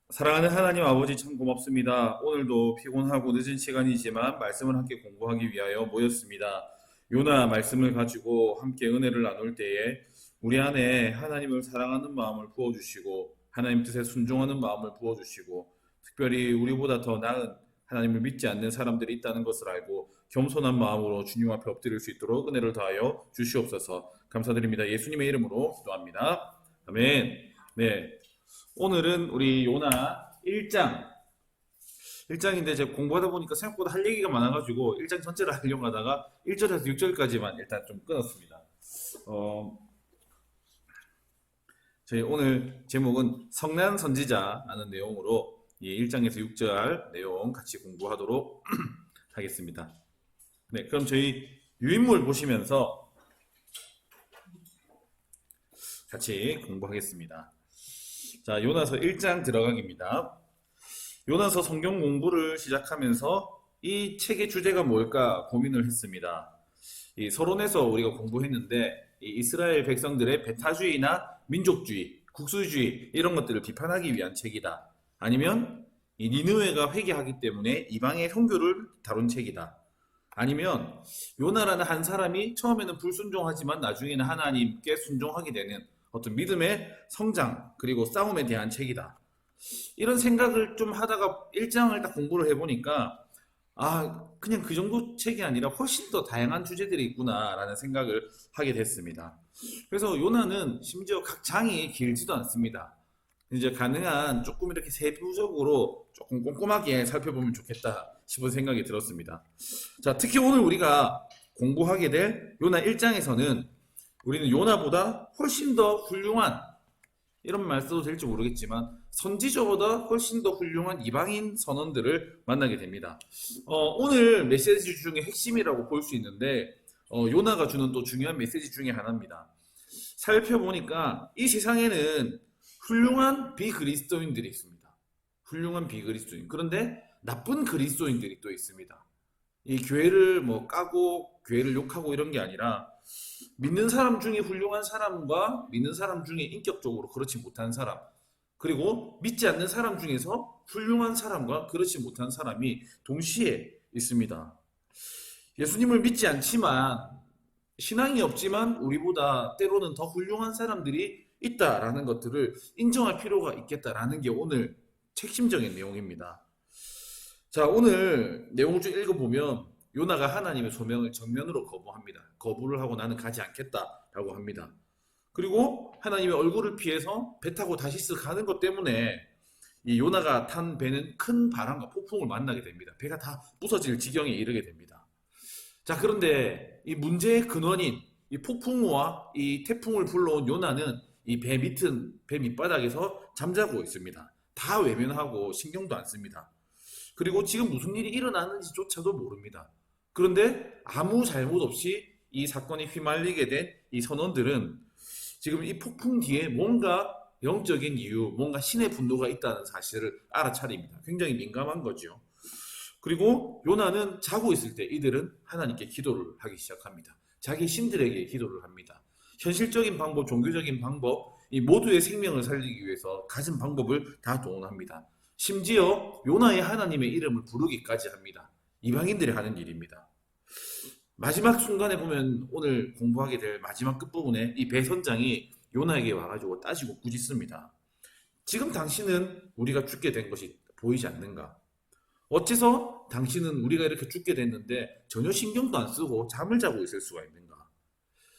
사랑하는 하나님 아버지 참 고맙습니다. 오늘도 피곤하고 늦은 시간이지만 말씀을 함께 공부하기 위하여 모였습니다. 요나 말씀을 가지고 함께 은혜를 나눌 때에 우리 안에 하나님을 사랑하는 마음을 부어주시고 하나님 뜻에 순종하는 마음을 부어주시고 특별히 우리보다 더 나은 하나님을 믿지 않는 사람들이 있다는 것을 알고 겸손한 마음으로 주님 앞에 엎드릴 수 있도록 은혜를 다하여 주시옵소서. 감사드립니다. 예수님의 이름으로 기도합니다. 아멘. 네. 오늘은 우리 요나 1장인데 제가 공부하다 보니까 생각보다 할 얘기가 많아가지고 1장 전체를 하려고 하다가 1절에서 6절까지만 일단 좀 끊었습니다. 어, 저희 오늘 제목은 성난 선지자라는 내용으로 이 1장에서 6절 내용 같이 공부하도록 하겠습니다. 네, 그럼 저희 유인물 보시면서 같이 공부하겠습니다. 자, 요나서 1장 들어가기입니다. 요나서 성경 공부를 시작하면서 이 책의 주제가 뭘까 고민을 했습니다. 이 서론에서 우리가 공부했는데 이 이스라엘 백성들의 배타주의나 민족주의, 국수주의 이런 것들을 비판하기 위한 책이다. 아니면 이 니느웨가 회개하기 때문에 이방의 선교를 다룬 책이다. 아니면 요나라는 한 사람이 처음에는 불순종하지만 나중에는 하나님께 순종하게 되는 어떤 믿음의 성장 그리고 싸움에 대한 책이다. 이런 생각을 좀 하다가 1장을 딱 공부를 해보니까 그냥 그 정도 책이 아니라 훨씬 더 다양한 주제들이 있구나라는 생각을 하게 됐습니다. 그래서 요나는 심지어 각 장이 길지도 않습니다. 이제 가능한 조금 이렇게 세부적으로 조금 꼼꼼하게 살펴보면 좋겠다 싶은 생각이 들었습니다. 자, 특히 오늘 우리가 공부하게 될 요나 1장에서는 우리는 요나보다 훨씬 더 훌륭한, 이런 말 써도 될지 모르겠지만 선지자보다 훨씬 더 훌륭한 이방인 선원들을 만나게 됩니다. 오늘 메시지 중에 핵심이라고 볼 수 있는데 요나가 주는 또 중요한 메시지 중에 하나입니다. 살펴보니까 이 세상에는 훌륭한 비그리스도인들이 있습니다. 훌륭한 비그리스도인. 그런데 나쁜 그리스도인들이 또 있습니다. 이 교회를 뭐 까고 교회를 욕하고 이런 게 아니라 믿는 사람 중에 훌륭한 사람과 믿는 사람 중에 인격적으로 그렇지 못한 사람, 그리고 믿지 않는 사람 중에서 훌륭한 사람과 그렇지 못한 사람이 동시에 있습니다. 예수님을 믿지 않지만 신앙이 없지만 우리보다 때로는 더 훌륭한 사람들이 있다라는 것들을 인정할 필요가 있겠다라는 게 오늘 핵심적인 내용입니다. 자, 오늘 내용을 좀 읽어보면 요나가 하나님의 소명을 정면으로 거부합니다. 거부를 하고 나는 가지 않겠다라고 합니다. 그리고 하나님의 얼굴을 피해서 배 타고 다시스 가는 것 때문에 이 요나가 탄 배는 큰 바람과 폭풍을 만나게 됩니다. 배가 다 부서질 지경에 이르게 됩니다. 자, 그런데 이 문제의 근원인 이 폭풍우와 이 태풍을 불러온 요나는 이 배 밑바닥에서 잠자고 있습니다. 다 외면하고 신경도 안 씁니다. 그리고 지금 무슨 일이 일어나는지조차도 모릅니다. 그런데 아무 잘못 없이 이 사건에 휘말리게 된 이 선원들은 지금 이 폭풍 뒤에 뭔가 영적인 이유, 뭔가 신의 분노가 있다는 사실을 알아차립니다. 굉장히 민감한 거죠. 그리고 요나는 자고 있을 때 이들은 하나님께 기도를 하기 시작합니다. 자기 신들에게 기도를 합니다. 현실적인 방법, 종교적인 방법, 이 모두의 생명을 살리기 위해서 가진 방법을 다 동원합니다. 심지어 요나의 하나님의 이름을 부르기까지 합니다. 이방인들이 하는 일입니다. 마지막 순간에 보면 오늘 공부하게 될 마지막 끝부분에 이 배선장이 요나에게 와가지고 따지고 꾸짖습니다. 지금 당신은 우리가 죽게 된 것이 보이지 않는가? 어째서 당신은 우리가 이렇게 죽게 됐는데 전혀 신경도 안 쓰고 잠을 자고 있을 수가 있는가?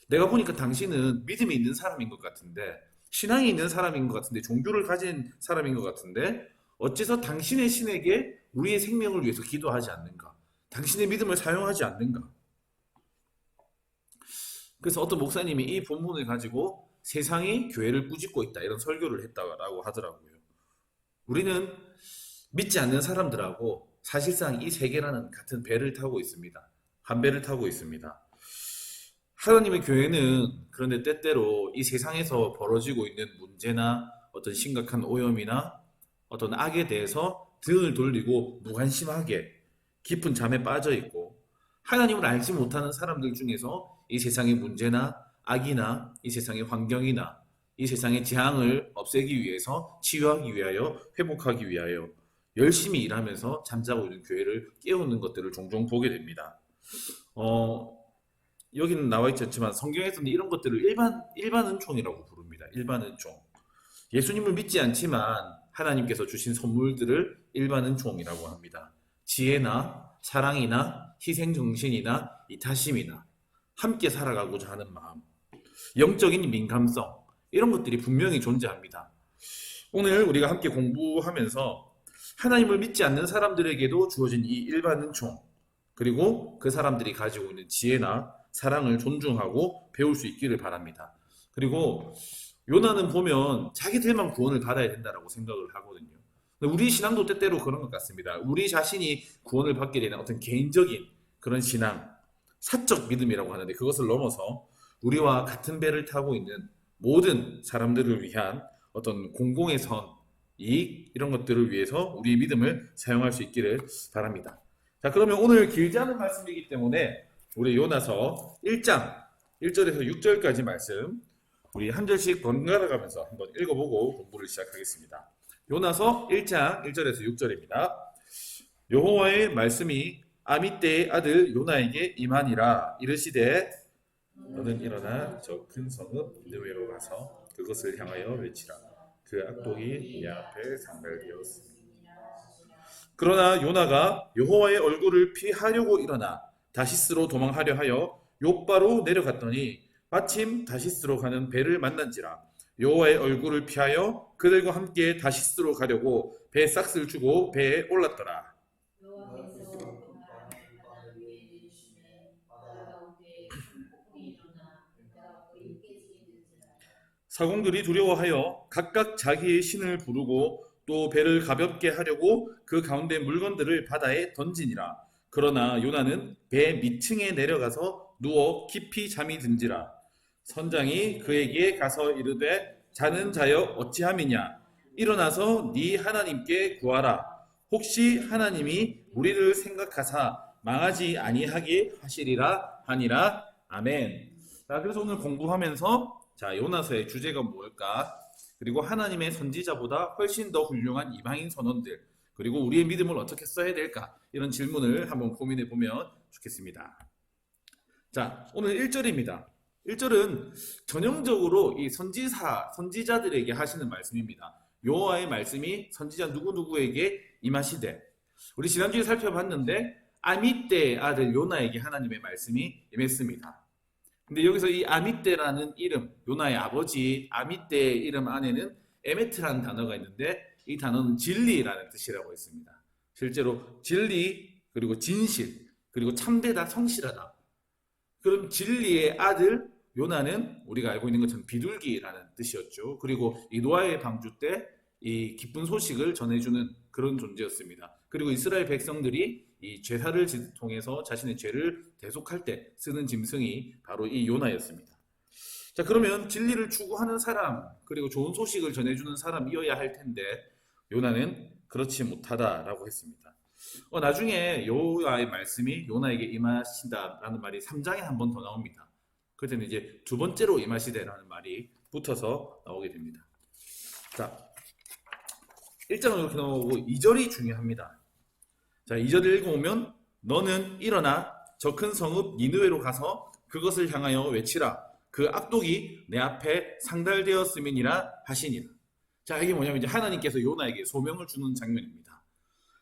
내가 보니까 당신은 믿음이 있는 사람인 것 같은데, 신앙이 있는 사람인 것 같은데, 종교를 가진 사람인 것 같은데, 어째서 당신의 신에게 우리의 생명을 위해서 기도하지 않는가? 당신의 믿음을 사용하지 않는가? 그래서 어떤 목사님이 이 본문을 가지고 세상이 교회를 꾸짖고 있다 이런 설교를 했다고 하더라고요. 우리는 믿지 않는 사람들하고 사실상 이 세계라는 같은 배를 타고 있습니다. 한 배를 타고 있습니다. 하나님의 교회는 그런데 때때로 이 세상에서 벌어지고 있는 문제나 어떤 심각한 오염이나 어떤 악에 대해서 등을 돌리고 무관심하게 깊은 잠에 빠져 있고 하나님을 알지 못하는 사람들 중에서 이 세상의 문제나 악이나 이 세상의 환경이나 이 세상의 재앙을 없애기 위해서, 치유하기 위하여, 회복하기 위하여 열심히 일하면서 잠자고 있는 교회를 깨우는 것들을 종종 보게 됩니다. 여기는 나와 있지 않지만 성경에서는 이런 것들을 일반 은총이라고 부릅니다. 일반 은총. 예수님을 믿지 않지만 하나님께서 주신 선물들을 일반 은총이라고 합니다. 지혜나 사랑이나 희생정신이나 이타심이나 함께 살아가고자 하는 마음, 영적인 민감성, 이런 것들이 분명히 존재합니다. 오늘 우리가 함께 공부하면서 하나님을 믿지 않는 사람들에게도 주어진 이 일반 은총, 그리고 그 사람들이 가지고 있는 지혜나 사랑을 존중하고 배울 수 있기를 바랍니다. 그리고 요나는 보면 자기들만 구원을 받아야 된다고 생각을 하거든요. 우리 신앙도 때때로 그런 것 같습니다. 우리 자신이 구원을 받게 되는 어떤 개인적인 그런 신앙, 사적 믿음이라고 하는데, 그것을 넘어서 우리와 같은 배를 타고 있는 모든 사람들을 위한 어떤 공공의 선, 이익, 이런 것들을 위해서 우리의 믿음을 사용할 수 있기를 바랍니다. 자, 그러면 오늘 길지 않은 말씀이기 때문에 우리 요나서 1장 1절에서 6절까지 말씀 우리 한 절씩 번갈아 가면서 한번 읽어보고 공부를 시작하겠습니다. 요나서 1장 1절에서 6절입니다. 여호와의 말씀이 아미떼의 아들 요나에게 임하니라. 이르시되 너는 일어나 저 큰 성읍 니느웨로 가서 그것을 향하여 외치라. 그 악독이 네 앞에 상달되었으니. 그러나 요나가 여호와의 얼굴을 피하려고 일어나 다시스로 도망하려 하여 욥바로 내려갔더니 마침 다시스로 가는 배를 만난지라. 여호와의 얼굴을 피하여 그들과 함께 다시스로 가려고 배 싹을 주고 배에 올랐더라. 사공들이 두려워하여 각각 자기의 신을 부르고 또 배를 가볍게 하려고 그 가운데 물건들을 바다에 던지니라. 그러나 요나는 배 밑층에 내려가서 누워 깊이 잠이 든지라. 선장이 그에게 가서 이르되 자는 자여 어찌함이냐. 일어나서 네 하나님께 구하라. 혹시 하나님이 우리를 생각하사 망하지 아니하게 하시리라 하니라. 아멘. 자, 그래서 오늘 공부하면서 요나서의 주제가 뭘까? 그리고 하나님의 선지자보다 훨씬 더 훌륭한 이방인 선원들, 그리고 우리의 믿음을 어떻게 써야 될까? 이런 질문을 한번 고민해 보면 좋겠습니다. 자, 오늘 1절입니다. 1절은 전형적으로 이 선지자들에게 하시는 말씀입니다. 여호와의 말씀이 선지자 누구누구에게 임하시되, 우리 지난주에 살펴봤는데 아미떼의 아들 요나에게 하나님의 말씀이 임했습니다. 근데 여기서 이 아미떼라는 이름, 요나의 아버지 아미떼의 이름 안에는 에메트라는 단어가 있는데, 이 단어는 진리라는 뜻이라고 했습니다. 실제로 진리, 그리고 진실, 그리고 참되다, 성실하다. 그럼 진리의 아들 요나는 우리가 알고 있는 것처럼 비둘기라는 뜻이었죠. 그리고 이 노아의 방주 때 이 기쁜 소식을 전해주는 그런 존재였습니다. 그리고 이스라엘 백성들이 이 제사를 통해서 자신의 죄를 대속할 때 쓰는 짐승이 바로 이 요나였습니다. 자, 그러면 진리를 추구하는 사람, 그리고 좋은 소식을 전해주는 사람이어야 할 텐데 요나는 그렇지 못하다라고 했습니다. 나중에 여호와의 말씀이 요나에게 임하신다라는 말이 3장에 한 번 더 나옵니다. 그때는 이제 두 번째로 임하시되라는 말이 붙어서 나오게 됩니다. 자, 1장은 이렇게 나오고 2절이 중요합니다. 자, 2절을 읽어보면 너는 일어나 저 큰 성읍 니느웨로 가서 그것을 향하여 외치라. 그 악독이 내 앞에 상달되었음이니라 하시니라. 자, 이게 뭐냐면 이제 하나님께서 요나에게 소명을 주는 장면입니다.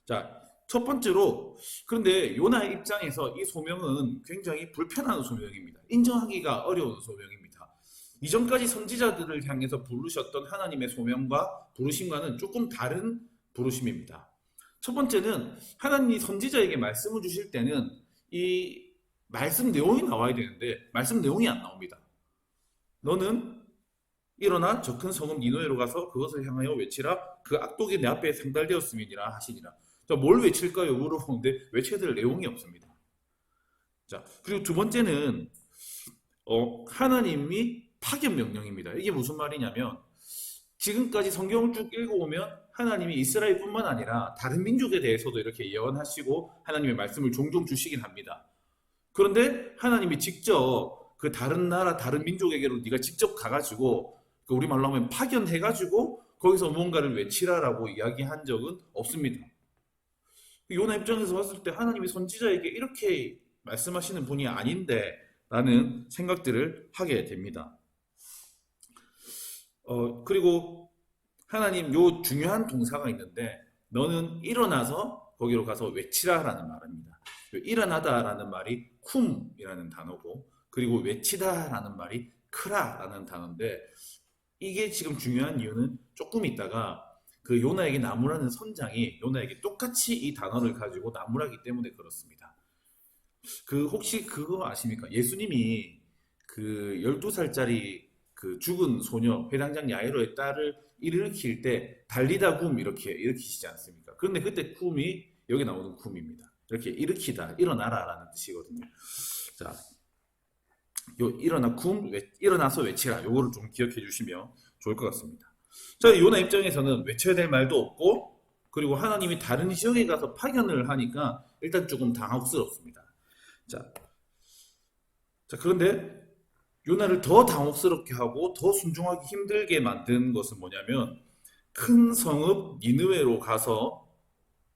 자, 첫 번째로, 그런데 요나의 입장에서 이 소명은 굉장히 불편한 소명입니다. 인정하기가 어려운 소명입니다. 이전까지 선지자들을 향해서 부르셨던 하나님의 소명과 부르심과는 조금 다른 부르심입니다. 첫 번째는 하나님이 선지자에게 말씀을 주실 때는 이 말씀 내용이 나와야 되는데 말씀 내용이 안 나옵니다. 너는 일어나 저 큰 성읍 니느웨로 가서 그것을 향하여 외치라. 그 악독이 내 앞에 상달되었음이니라 하시니라. 자, 뭘 외칠까요? 물어보는데 외쳐야 될 내용이 없습니다. 자, 그리고 두 번째는 하나님이 파견 명령입니다. 이게 무슨 말이냐면 지금까지 성경을 쭉 읽어오면 하나님이 이스라엘뿐만 아니라 다른 민족에 대해서도 이렇게 예언하시고 하나님의 말씀을 종종 주시긴 합니다. 그런데 하나님이 직접 그 다른 나라, 다른 민족에게로 네가 직접 가가지고 우리말로 하면 파견해가지고 거기서 무언가를 외치라라고 이야기한 적은 없습니다. 요나 입장에서 봤을 때 하나님이 선지자에게 이렇게 말씀하시는 분이 아닌데 라는 생각들을 하게 됩니다. 그리고 하나님 요 중요한 동사가 있는데 너는 일어나서 거기로 가서 외치라라는 말입니다. 일어나다라는 말이 쿰이라는 단어고 그리고 외치다라는 말이 크라라는 단어인데 이게 지금 중요한 이유는 조금 있다가 그 요나에게 나무라는 선장이 요나에게 똑같이 이 단어를 가지고 나무라기 때문에 그렇습니다. 혹시 그거 아십니까? 예수님이 그 12살짜리 그 죽은 소녀 회당장 야이로의 딸을 일으킬 때 달리다 굼 이렇게 일으키시지 않습니까? 그런데 그때 굼이 여기 나오는 굼입니다. 이렇게 일으키다, 일어나라라는 뜻이거든요. 자, 일어나서 외치라. 요거를 좀 기억해 주시면 좋을 것 같습니다. 자, 요나 입장에서는 외쳐야 될 말도 없고, 그리고 하나님이 다른 지역에 가서 파견을 하니까 일단 조금 당혹스럽습니다. 자, 그런데 요나를 더 당혹스럽게 하고 더 순종하기 힘들게 만든 것은 뭐냐면 큰 성읍 니느웨로 가서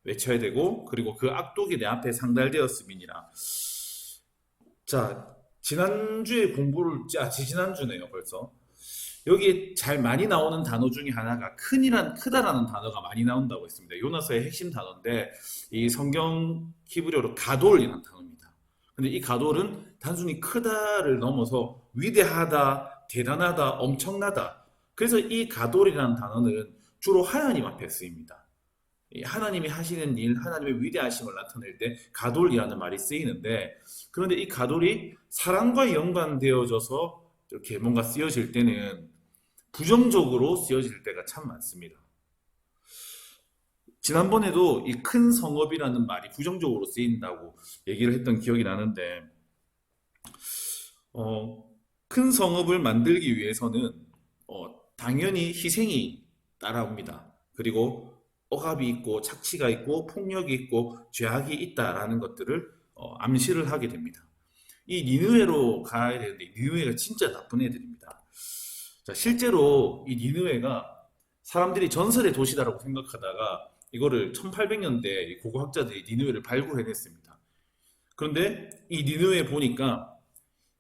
외쳐야 되고 그리고 그 악독이 내 앞에 상달되었음이니라. 자, 지난주에 지지난주네요 벌써. 여기 잘 많이 나오는 단어 중에 하나가 크다라는 단어가 많이 나온다고 했습니다. 요나서의 핵심 단어인데 이 성경 히브리어로 가돌이라는 단어입니다. 근데 이 가돌은 단순히 크다를 넘어서 위대하다, 대단하다, 엄청나다. 그래서 이 가돌이라는 단어는 주로 하나님 앞에 쓰입니다. 하나님이 하시는 일, 하나님의 위대하심을 나타낼 때 가돌이라는 말이 쓰이는데 그런데 이 가돌이 사랑과 연관되어져서 이렇게 뭔가 쓰여질 때는 부정적으로 쓰여질 때가 참 많습니다. 지난번에도 이 큰 성읍이라는 말이 부정적으로 쓰인다고 얘기를 했던 기억이 나는데 큰 성읍을 만들기 위해서는 당연히 희생이 따라옵니다. 그리고 억압이 있고 착취가 있고 폭력이 있고 죄악이 있다라는 것들을 암시를 하게 됩니다. 이 니느웨로 가야 되는데 니느웨가 진짜 나쁜 애들입니다. 자, 실제로 이 니느웨가 사람들이 전설의 도시다라고 생각하다가 이거를 1800년대 고고학자들이 니느웨를 발굴해냈습니다. 그런데 이 니느웨 보니까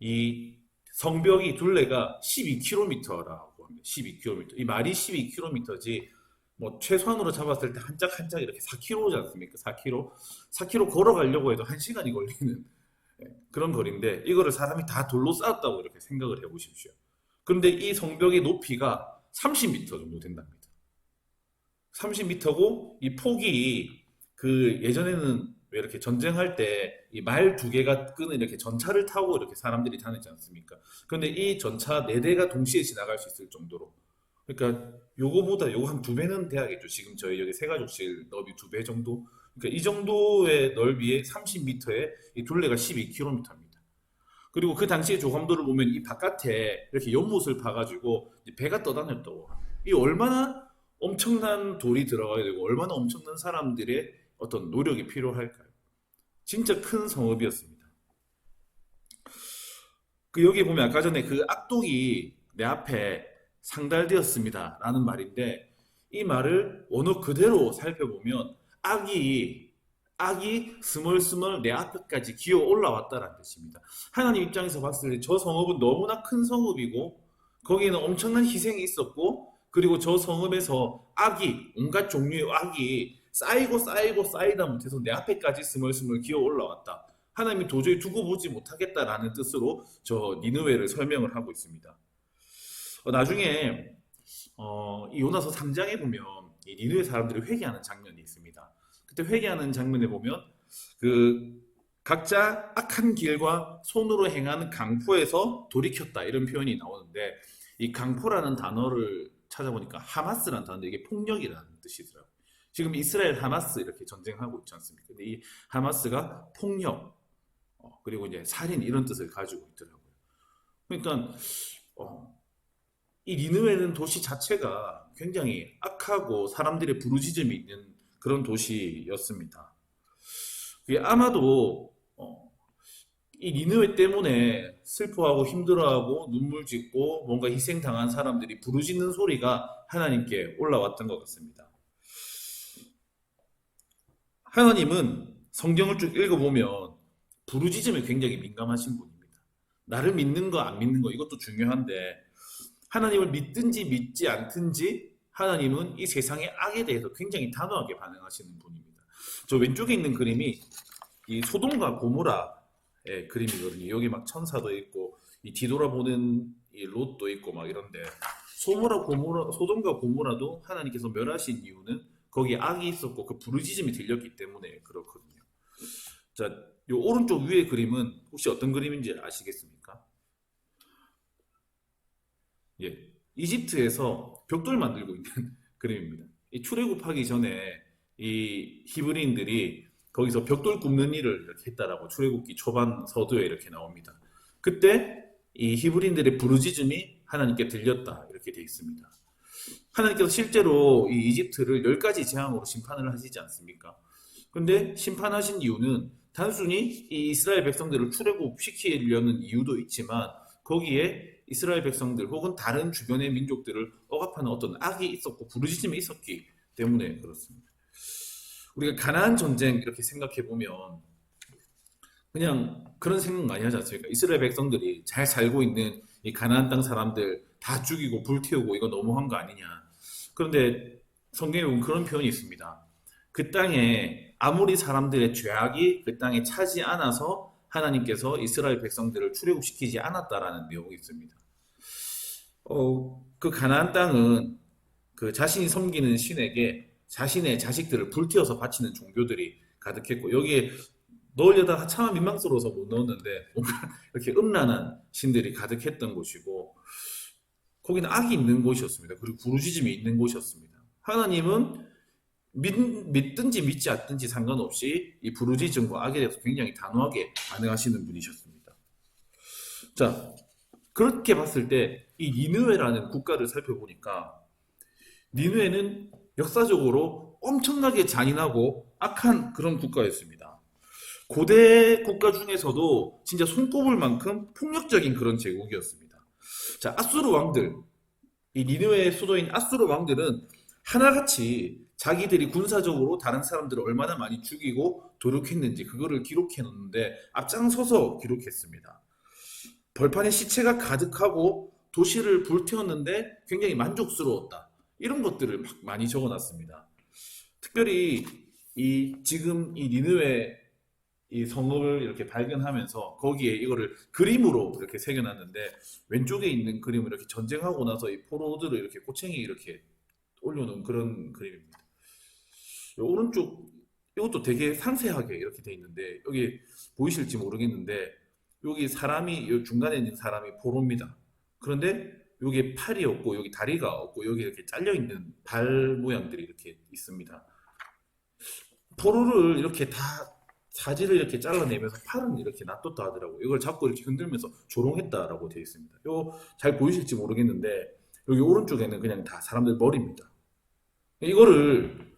이 성벽이 둘레가 12km라고 합니다. 12km. 이 말이 12km지 뭐 최소한으로 잡았을 때 한 짝 한 짝 이렇게 4km지 않습니까? 4km. 4km 걸어가려고 해도 1시간이 걸리는 그런 거리인데 이거를 사람이 다 돌로 쌓았다고 이렇게 생각을 해보십시오. 그런데 이 성벽의 높이가 30m 정도 된답니다. 30m고 이 폭이 그 예전에는 왜 이렇게 전쟁할 때 이 말 두 개가 끄는 이렇게 전차를 타고 이렇게 사람들이 다녔지 않습니까? 그런데 이 전차 네 대가 동시에 지나갈 수 있을 정도로 그러니까 요거 한 두 배는 돼야겠죠. 지금 저희 여기 세가족실 너비 두 배 정도. 그러니까 이 정도의 넓이에 30m에 이 둘레가 12km입니다. 그리고 그 당시의 조감도를 보면 이 바깥에 이렇게 연못을 파가지고 배가 떠다녔다고. 이 얼마나 엄청난 돌이 들어가야 되고 얼마나 엄청난 사람들의 어떤 노력이 필요할까요? 진짜 큰 성읍이었습니다. 여기 보면 아까 전에 그 악독이 내 앞에 상달되었습니다 라는 말인데 이 말을 원어 그대로 살펴보면 악이 스멀스멀 내 앞에까지 기어 올라왔다라는 뜻입니다. 하나님 입장에서 봤을 때 저 성읍은 너무나 큰 성읍이고 거기에는 엄청난 희생이 있었고 그리고 저 성읍에서 온갖 종류의 악이 쌓이고 쌓이다 못해서 내 앞에까지 스멀스멀 기어 올라왔다. 하나님이 도저히 두고 보지 못하겠다라는 뜻으로 저 니느웨를 설명을 하고 있습니다. 나중에 이 요나서 3장에 보면 이 니느웨 사람들이 회개하는 장면이 있습니다. 그때 회개하는 장면에 보면 그 각자 악한 길과 손으로 행하는 강포에서 돌이켰다 이런 표현이 나오는데 이 강포라는 단어를 찾아보니까 하마스라는 단어인데 이게 폭력이라는 뜻이더라고요. 지금 이스라엘 하마스 이렇게 전쟁하고 있지 않습니까? 근데 이 하마스가 폭력 그리고 이제 살인 이런 뜻을 가지고 있더라고요. 그러니까 이 니느웨는 도시 자체가 굉장히 악하고 사람들의 부르짖음이 있는 그런 도시였습니다. 아마도 이 니느웨 때문에 슬퍼하고 힘들어하고 눈물 짓고 뭔가 희생당한 사람들이 부르짖는 소리가 하나님께 올라왔던 것 같습니다. 하나님은 성경을 쭉 읽어보면 부르짖음에 굉장히 민감하신 분입니다. 나를 믿는 거 안 믿는 거 이것도 중요한데 하나님을 믿든지 믿지 않든지 하나님은 이 세상의 악에 대해서 굉장히 단호하게 반응하시는 분입니다. 저 왼쪽에 있는 그림이 이 소돔과 고모라의 그림이거든요. 여기 막 천사도 있고 이 뒤돌아보는 이 롯도 있고 막 이런데 소돔과 고모라도 하나님께서 멸하신 이유는 거기에 악이 있었고 그 부르짖음이 들렸기 때문에 그렇거든요. 자, 요 오른쪽 위의 그림은 혹시 어떤 그림인지 아시겠습니까? 예, 이집트에서 벽돌 만들고 있는 그림입니다. 이 출애굽하기 전에 이 히브리인들이 거기서 벽돌 굽는 일을 이렇게 했다라고 출애굽기 초반 서두에 이렇게 나옵니다. 그때 이 히브리인들의 부르짖음이 하나님께 들렸다 이렇게 되어 있습니다. 하나님께서 실제로 이 이집트를 10가지 재앙으로 심판을 하시지 않습니까? 근데 심판하신 이유는 단순히 이 이스라엘 백성들을 출애굽시키려는 이유도 있지만 거기에 이스라엘 백성들 혹은 다른 주변의 민족들을 억압하는 어떤 악이 있었고 부르짖음이 있었기 때문에 그렇습니다. 우리가 가나안 전쟁 이렇게 생각해 보면 그냥 그런 생각 많이 하지 않습니까? 이스라엘 백성들이 잘 살고 있는 이 가나안 땅 사람들 다 죽이고 불태우고 이거 너무한 거 아니냐. 그런데 성경에 보면 그런 표현이 있습니다. 그 땅에 아무리 사람들의 죄악이 그 땅에 차지 않아서 하나님께서 이스라엘 백성들을 출애굽시키지 않았다라는 내용이 있습니다. 그 가나안 땅은 그 자신이 섬기는 신에게 자신의 자식들을 불태워서 바치는 종교들이 가득했고 여기에 넣으려다가 차마 민망스러워서 못 넣었는데 뭔가 이렇게 음란한 신들이 가득했던 곳이고 거기는 악이 있는 곳이었습니다. 그리고 부르짖음이 있는 곳이었습니다. 하나님은 믿든지 믿지 않든지 상관없이 이 부르짖음과 악에 대해서 굉장히 단호하게 반응하시는 분이셨습니다. 자, 그렇게 봤을 때 이 니느웨라는 국가를 살펴보니까 니느웨는 역사적으로 엄청나게 잔인하고 악한 그런 국가였습니다. 고대 국가 중에서도 진짜 손꼽을 만큼 폭력적인 그런 제국이었습니다. 자, 아수르 왕들, 이 니느웨의 수도인 아수르 왕들은 하나같이 자기들이 군사적으로 다른 사람들을 얼마나 많이 죽이고 도륙했는지 그거를 기록해 놓는데 앞장서서 기록했습니다. 벌판에 시체가 가득하고 도시를 불태웠는데 굉장히 만족스러웠다. 이런 것들을 막 많이 적어놨습니다. 특별히 지금 이 니느웨 이 성읍을 이렇게 발견하면서 거기에 이거를 그림으로 이렇게 새겨놨는데 왼쪽에 있는 그림은 이렇게 전쟁하고 나서 이 포로들을 이렇게 꼬챙이 이렇게 올려놓은 그런 그림입니다. 오른쪽 이것도 되게 상세하게 이렇게 돼 있는데 여기 보이실지 모르겠는데 여기 사람이 중간에 있는 사람이 포로입니다. 그런데 여기 팔이 없고 여기 다리가 없고 여기 이렇게 잘려 있는 발 모양들이 이렇게 있습니다. 포로를 이렇게 다 사지를 이렇게 잘라내면서 팔은 이렇게 놔뒀다 하더라고요. 이걸 잡고 이렇게 흔들면서 조롱했다라고 되어 있습니다. 요 잘 보이실지 모르겠는데 여기 오른쪽에는 그냥 다 사람들 머리입니다. 이거를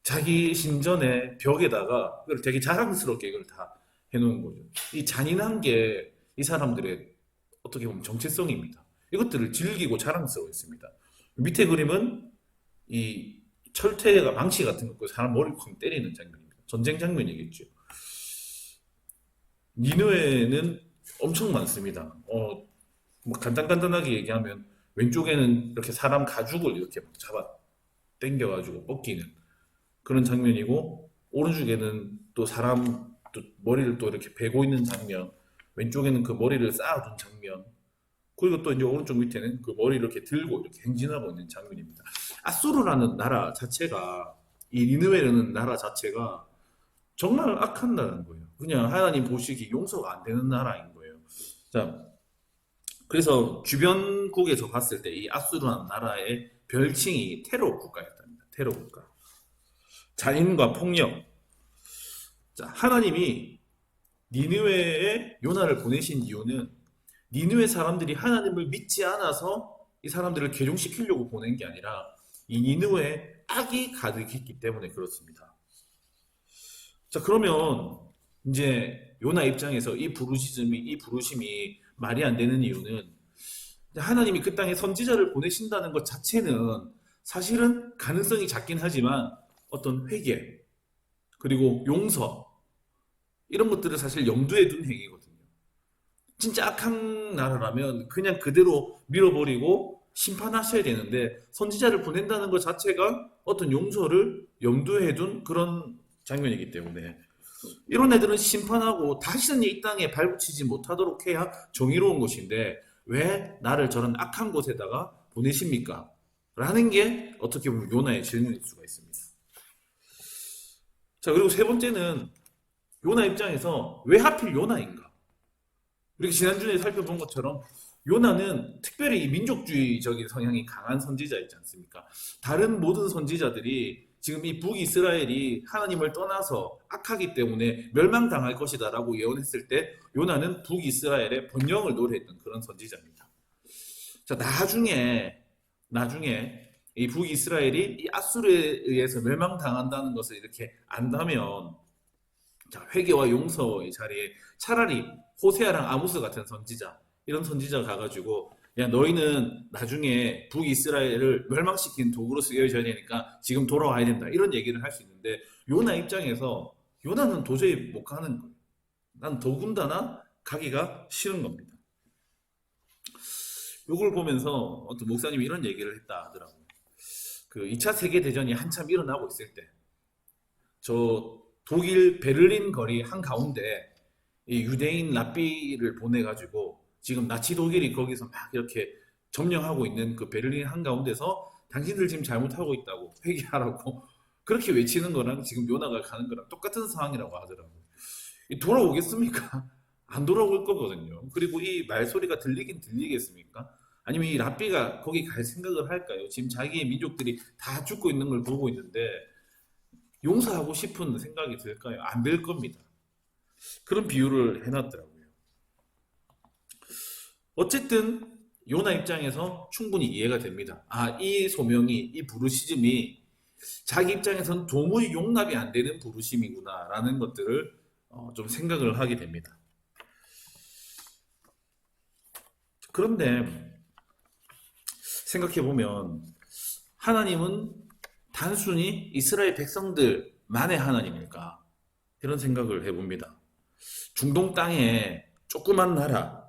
자기 신전의 벽에다가 이걸 되게 자랑스럽게 이걸 다 해놓은 거죠. 이 잔인한 게 이 사람들의 어떻게 보면 정체성입니다. 이것들을 즐기고 자랑스러워했습니다. 밑에 그림은 이 철퇴가 망치 같은 거 사람 머리를 쾅 때리는 장면입니다. 전쟁 장면이겠죠. 니느웨는 엄청 많습니다. 뭐 간단하게 얘기하면 왼쪽에는 이렇게 사람 가죽을 이렇게 막 잡아 당겨가지고 벗기는 그런 장면이고 오른쪽에는 또 사람 또 머리를 또 이렇게 베고 있는 장면, 왼쪽에는 그 머리를 쌓아둔 장면, 그리고 또 이제 오른쪽 밑에는 그 머리를 이렇게 들고 이렇게 행진하고 있는 장면입니다. 아수르라는 나라 자체가 이 니느웨라는 나라 자체가 정말 악한 나라인 거예요. 그냥 하나님 보시기 용서가 안 되는 나라인 거예요. 자, 그래서 주변국에서 봤을 때 이 아수르라는 나라의 별칭이 테러 국가였답니다. 테러 국가. 잔인과 폭력. 자, 하나님이 니느웨에 요나를 보내신 이유는 니느웨 사람들이 하나님을 믿지 않아서 이 사람들을 개종시키려고 보낸 게 아니라 이 니느웨에 악이 가득했기 때문에 그렇습니다. 자, 그러면 이제 요나 입장에서 이 부르심이 말이 안 되는 이유는 하나님이 그 땅에 선지자를 보내신다는 것 자체는 사실은 가능성이 작긴 하지만 어떤 회개 그리고 용서 이런 것들을 사실 염두에 둔 행위거든요. 진짜 악한 나라라면 그냥 그대로 밀어버리고 심판하셔야 되는데 선지자를 보낸다는 것 자체가 어떤 용서를 염두에 둔 그런 장면이기 때문에 이런 애들은 심판하고 다시는 이 땅에 발붙이지 못하도록 해야 정의로운 것인데 왜 나를 저런 악한 곳에다가 보내십니까? 라는 게 어떻게 보면 요나의 질문일 수가 있습니다. 자, 그리고 세 번째는 요나 입장에서 왜 하필 요나인가? 우리가 지난주에 살펴본 것처럼 요나는 특별히 이 민족주의적인 성향이 강한 선지자였지 않습니까? 다른 모든 선지자들이 지금 이 북이스라엘이 하나님을 떠나서 악하기 때문에 멸망당할 것이다 라고 예언했을 때 요나는 북이스라엘의 번영을 노래했던 그런 선지자입니다. 자, 나중에 이 북이스라엘이 이 앗수르에 의해서 멸망당한다는 것을 이렇게 안다면 자, 회개와 용서의 자리에 차라리 호세아랑 아모스 같은 선지자 이런 선지자가 가가지고 야 너희는 나중에 북이스라엘을 멸망시킨 도구로 쓰여져야 되니까 지금 돌아와야 된다 이런 얘기를 할 수 있는데 요나 입장에서 요나는 도저히 못 가는 거예요. 난 더군다나 가기가 싫은 겁니다. 요걸 보면서 어떤 목사님이 이런 얘기를 했다 하더라고요. 그 2차 세계대전이 한참 일어나고 있을 때 저 독일 베를린 거리 한가운데 이 유대인 랍비를 보내가지고 지금 나치 독일이 거기서 막 이렇게 점령하고 있는 그 베를린 한가운데서 당신들 지금 잘못하고 있다고 회개하라고 그렇게 외치는 거랑 지금 요나가 가는 거랑 똑같은 상황이라고 하더라고요. 돌아오겠습니까? 안 돌아올 거거든요. 그리고 이 말소리가 들리긴 들리겠습니까? 아니면 이 랍비가 거기 갈 생각을 할까요? 지금 자기의 민족들이 다 죽고 있는 걸 보고 있는데 용서하고 싶은 생각이 들까요? 안 될 겁니다. 그런 비유를 해놨더라고요. 어쨌든 요나 입장에서 충분히 이해가 됩니다. 아, 이 소명이, 이 부르심이 자기 입장에서는 도무지 용납이 안 되는 부르심이구나 라는 것들을 좀 생각을 하게 됩니다. 그런데 생각해보면 하나님은 단순히 이스라엘 백성들만의 하나님일까? 이런 생각을 해봅니다. 중동 땅에 조그만 나라,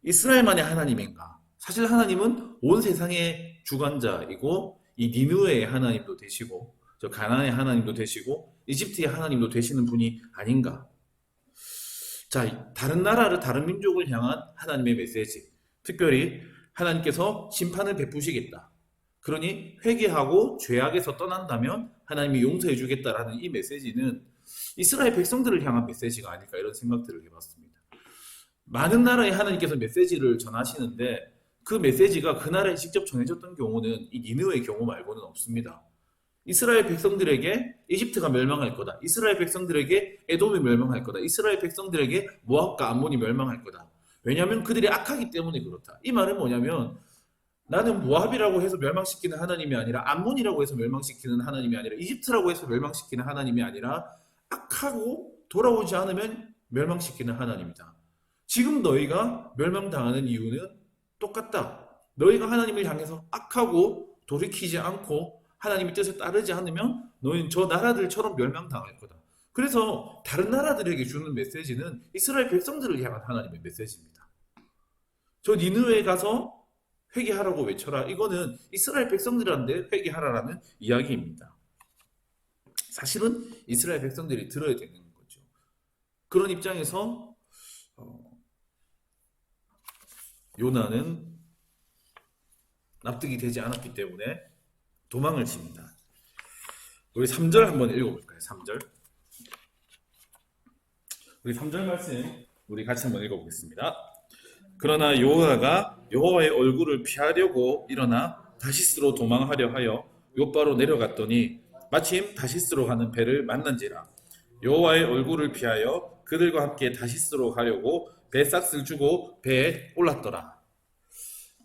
이스라엘만의 하나님인가? 사실 하나님은 온 세상의 주관자이고 이 니느웨의 하나님도 되시고 저 가나안의 하나님도 되시고 이집트의 하나님도 되시는 분이 아닌가? 자, 다른 나라를 다른 민족을 향한 하나님의 메시지, 특별히 하나님께서 심판을 베푸시겠다. 그러니 회개하고 죄악에서 떠난다면 하나님이 용서해 주겠다라는 이 메시지는 이스라엘 백성들을 향한 메시지가 아닐까 이런 생각들을 해봤습니다. 많은 나라의 하나님께서 메시지를 전하시는데 그 메시지가 그 나라에 직접 전해졌던 경우는 이 니느웨의 경우 말고는 없습니다. 이스라엘 백성들에게 이집트가 멸망할 거다. 이스라엘 백성들에게 에돔이 멸망할 거다. 이스라엘 백성들에게 모압과 암몬이 멸망할 거다. 왜냐하면 그들이 악하기 때문에 그렇다. 이 말은 뭐냐면 나는 모압이라고 해서 멸망시키는 하나님이 아니라 암몬이라고 해서 멸망시키는 하나님이 아니라 이집트라고 해서 멸망시키는 하나님이 아니라 악하고 돌아오지 않으면 멸망시키는 하나님이다. 지금 너희가 멸망당하는 이유는 똑같다. 너희가 하나님을 향해서 악하고 돌이키지 않고 하나님의 뜻에 따르지 않으면 너희는 저 나라들처럼 멸망당할 거다. 그래서 다른 나라들에게 주는 메시지는 이스라엘 백성들을 향한 하나님의 메시지입니다. 저 니느웨에 가서 회개하라고 외쳐라. 이거는 이스라엘 백성들한테 회개하라라는 이야기입니다. 사실은 이스라엘 백성들이 들어야 되는 거죠. 그런 입장에서 요나는 납득이 되지 않았기 때문에 도망을 칩니다. 우리 3절 한번 읽어볼까요? 3절. 우리 3절 말씀 우리 같이 한번 읽어보겠습니다. 그러나 요나가 여호와의 얼굴을 피하려고 일어나 다시스로 도망하려 하여 욥바로 내려갔더니 마침 다시스로 가는 배를 만난지라. 여호와의 얼굴을 피하여 그들과 함께 다시스로 가려고 배삭을 주고 배에 올랐더라.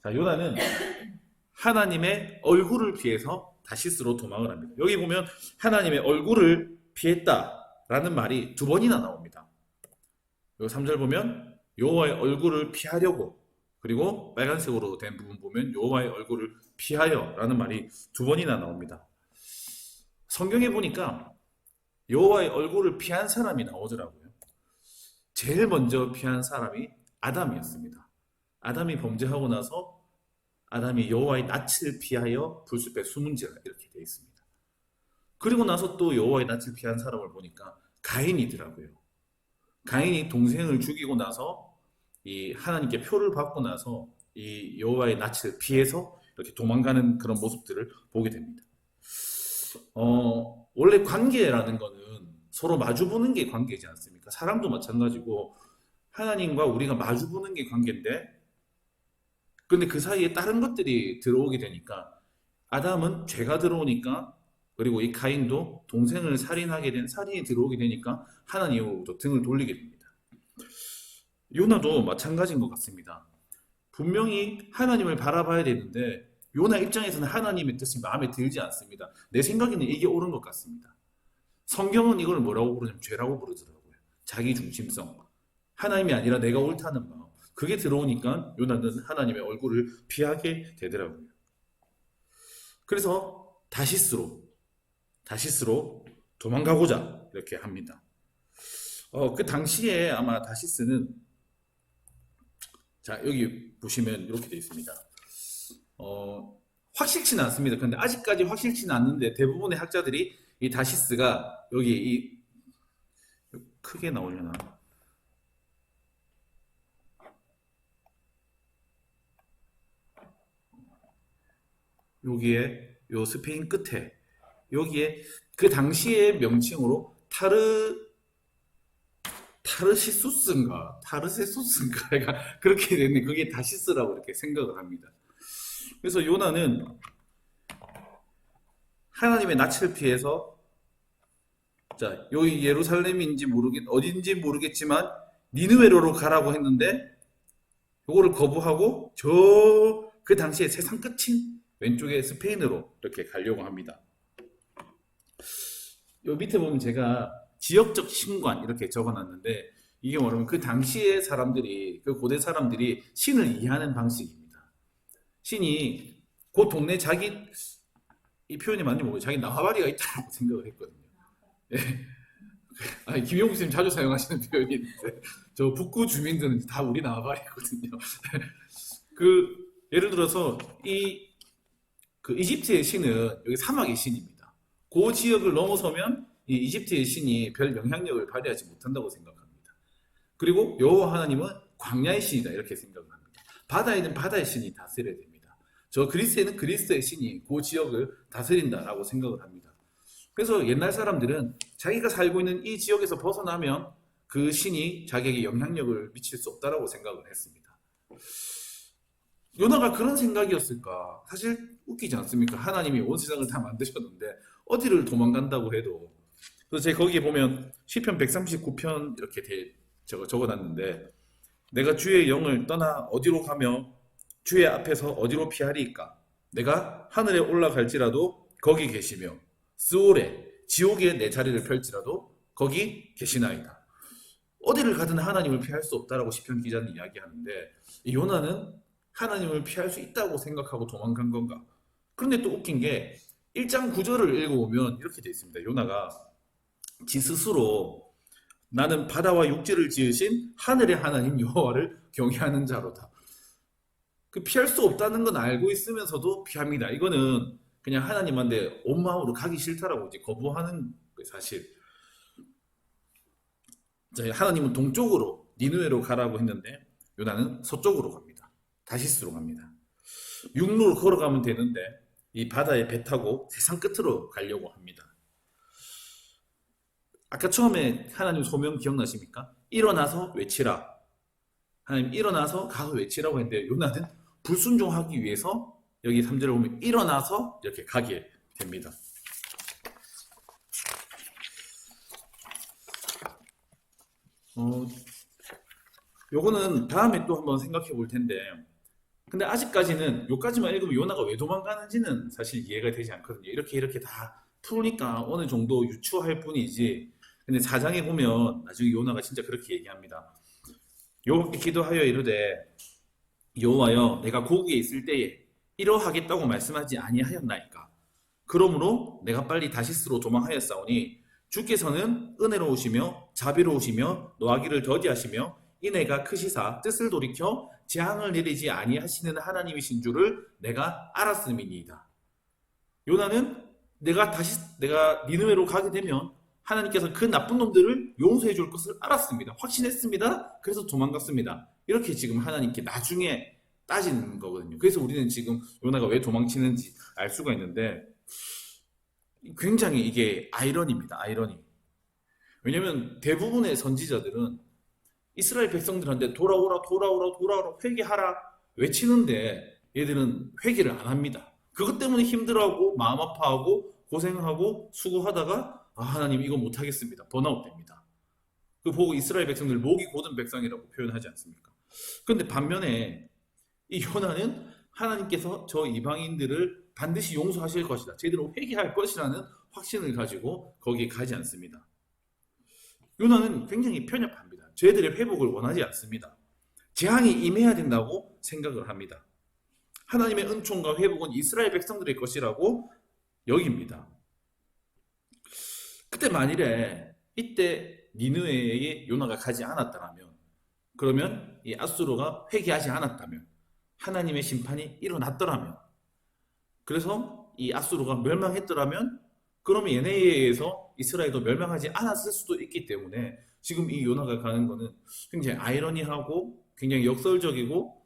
자, 요나는 하나님의 얼굴을 피해서 다시스로 도망을 합니다. 여기 보면 하나님의 얼굴을 피했다라는 말이 두 번이나 나옵니다. 요 3절 보면 여호와의 얼굴을 피하려고, 그리고 빨간색으로 된 부분 보면 여호와의 얼굴을 피하여 라는 말이 두 번이나 나옵니다. 성경에 보니까 여호와의 얼굴을 피한 사람이 나오더라고요. 제일 먼저 피한 사람이 아담이었습니다. 아담이 범죄하고 나서 아담이 여호와의 낯을 피하여 불숲에 숨은지라 이렇게 되어 있습니다. 그리고 나서 또 여호와의 낯을 피한 사람을 보니까 가인이더라고요. 가인이 동생을 죽이고 나서 이 하나님께 표를 받고 나서 이 여호와의 낯을 피해서 이렇게 도망가는 그런 모습들을 보게 됩니다. 원래 관계라는 거는 서로 마주보는 게 관계지 않습니까? 사람도 마찬가지고 하나님과 우리가 마주보는 게 관계인데, 근데 그 사이에 다른 것들이 들어오게 되니까 아담은 죄가 들어오니까, 그리고 이 가인도 동생을 살인하게 된 살인이 들어오게 되니까 하나님으로부터 등을 돌리게 됩니다. 요나도 마찬가지인 것 같습니다. 분명히 하나님을 바라봐야 되는데 요나 입장에서는 하나님의 뜻이 마음에 들지 않습니다. 내 생각에는 이게 옳은 것 같습니다. 성경은 이걸 뭐라고 부르냐면 죄라고 부르더라고요. 자기 중심성, 하나님이 아니라 내가 옳다는 마음, 그게 들어오니까 요나는 하나님의 얼굴을 피하게 되더라고요. 그래서 다시스로 도망가고자 이렇게 합니다. 그 당시에 아마 다시스는, 자 여기 보시면 이렇게 되어 있습니다. 확실치는 않습니다. 근데 아직까지 확실치는 않는데 대부분의 학자들이 이 다시스가 여기 이 크게 나오려나? 여기에 요 스페인 끝에 여기에 그 당시의 명칭으로 타르세소스인가 그렇게 됐네. 그게 다시스라고 이렇게 생각을 합니다. 그래서 요나는 하나님의 낯을 피해서, 자 여기 예루살렘인지 어딘지 모르겠지만 니느웨로로 가라고 했는데 요거를 거부하고 저 그 당시에 세상 끝인 왼쪽에 스페인으로 이렇게 가려고 합니다. 요 밑에 보면 제가 지역적 신관 이렇게 적어놨는데, 이게 뭐냐면 그 당시의 사람들이, 그 고대 사람들이 신을 이해하는 방식입니다. 신이 그 동네 이 표현이 맞는지 모르겠어요. 자기 나와바리가 있다고 생각을 했거든요. 예. 아니, 김용국 선생님 자주 사용하시는 표현이 있는데, 저 북구 주민들은 다 우리 나와바리거든요. 예를 들어서 그 이집트의 신은 여기 사막의 신입니다. 그 지역을 넘어서면 이 이집트의 신이 별 영향력을 발휘하지 못한다고 생각합니다. 그리고 여호와 하나님은 광야의 신이다 이렇게 생각을 합니다. 바다에는 바다의 신이 다스려야 됩니다. 저 그리스에는 그리스의 신이 그 지역을 다스린다라고 생각을 합니다. 그래서 옛날 사람들은 자기가 살고 있는 이 지역에서 벗어나면 그 신이 자기에게 영향력을 미칠 수 없다라고 생각을 했습니다. 요나가 그런 생각이었을까? 사실 웃기지 않습니까? 하나님이 온 세상을 다 만드셨는데 어디를 도망간다고 해도. 그래서 제가 거기에 보면 시편 139편 이렇게 적어놨는데, 내가 주의 영을 떠나 어디로 가며 주의 앞에서 어디로 피하리이까? 내가 하늘에 올라갈지라도 거기 계시며 스올에 지옥에 내 자리를 펼지라도 거기 계시나이다. 어디를 가든 하나님을 피할 수 없다라고 시편 기자는 이야기하는데, 이 요나는 하나님을 피할 수 있다고 생각하고 도망간 건가? 그런데 또 웃긴 게 1장 9절을 읽어보면 이렇게 되어 있습니다. 요나가 지 스스로 나는 바다와 육지를 지으신 하늘의 하나님 여호와를 경외하는 자로다. 그 피할 수 없다는 건 알고 있으면서도 피합니다. 이거는 그냥 하나님한테 온 마음으로 가기 싫다라고 이제 거부하는 거예요, 사실. 하나님은 동쪽으로 니느웨로 가라고 했는데 요나는 서쪽으로 갑니다. 다시스로 갑니다. 육로로 걸어가면 되는데 이 바다에 배 타고 세상 끝으로 가려고 합니다. 아까 처음에 하나님 소명 기억나십니까? 일어나서 외치라. 하나님 일어나서 가서 외치라고 했는데 요나는 불순종하기 위해서 여기 3절을 보면 일어나서 이렇게 가게 됩니다. 요거는 다음에 또 한번 생각해 볼 텐데, 근데 아직까지는 요까지만 읽으면 요나가 왜 도망가는지는 사실 이해가 되지 않거든요. 이렇게 다 풀으니까 어느 정도 유추할 뿐이지. 근데 4장에 보면 나중에 요나가 진짜 그렇게 얘기합니다. 여호와께 기도하여 이르되 여호와여 내가 고국에 있을 때에 이러하겠다고 말씀하지 아니하였나이까. 그러므로 내가 빨리 다시스로 도망하였사오니 주께서는 은혜로우시며 자비로우시며 노하기를 더디하시며 인애가 크시사 뜻을 돌이켜 재앙을 내리지 아니하시는 하나님이신 줄을 내가 알았음이니이다. 요나는 내가 니느웨로 가게 되면 하나님께서 그 나쁜 놈들을 용서해 줄 것을 알았습니다. 확신했습니다. 그래서 도망갔습니다. 이렇게 지금 하나님께 나중에 따지는 거거든요. 그래서 우리는 지금 요나가 왜 도망치는지 알 수가 있는데 굉장히 이게 아이러니입니다. 아이러니. 왜냐면 대부분의 선지자들은 이스라엘 백성들한테 돌아오라 회개하라 외치는데 얘들은 회개를 안 합니다. 그것 때문에 힘들어하고 마음 아파하고 고생하고 수고하다가 하나님 이거 못하겠습니다. 번아웃 됩니다. 그 보고 이스라엘 백성들 목이 곧은 백성이라고 표현하지 않습니까? 그런데 반면에 이 요나는 하나님께서 저 이방인들을 반드시 용서하실 것이다. 제대로 회개할 것이라는 확신을 가지고 거기에 가지 않습니다. 요나는 굉장히 편협합니다. 저희들의 회복을 원하지 않습니다. 재앙이 임해야 된다고 생각을 합니다. 하나님의 은총과 회복은 이스라엘 백성들의 것이라고 여깁니다. 그때 만일에 이때 니느웨에 요나가 가지 않았다면, 그러면 이 앗수르가 회개하지 않았다면, 하나님의 심판이 일어났더라면, 그래서 이 앗수르가 멸망했더라면, 그러면 얘네에 의해서 이스라엘도 멸망하지 않았을 수도 있기 때문에 지금 이 요나가 가는 거는 굉장히 아이러니하고 굉장히 역설적이고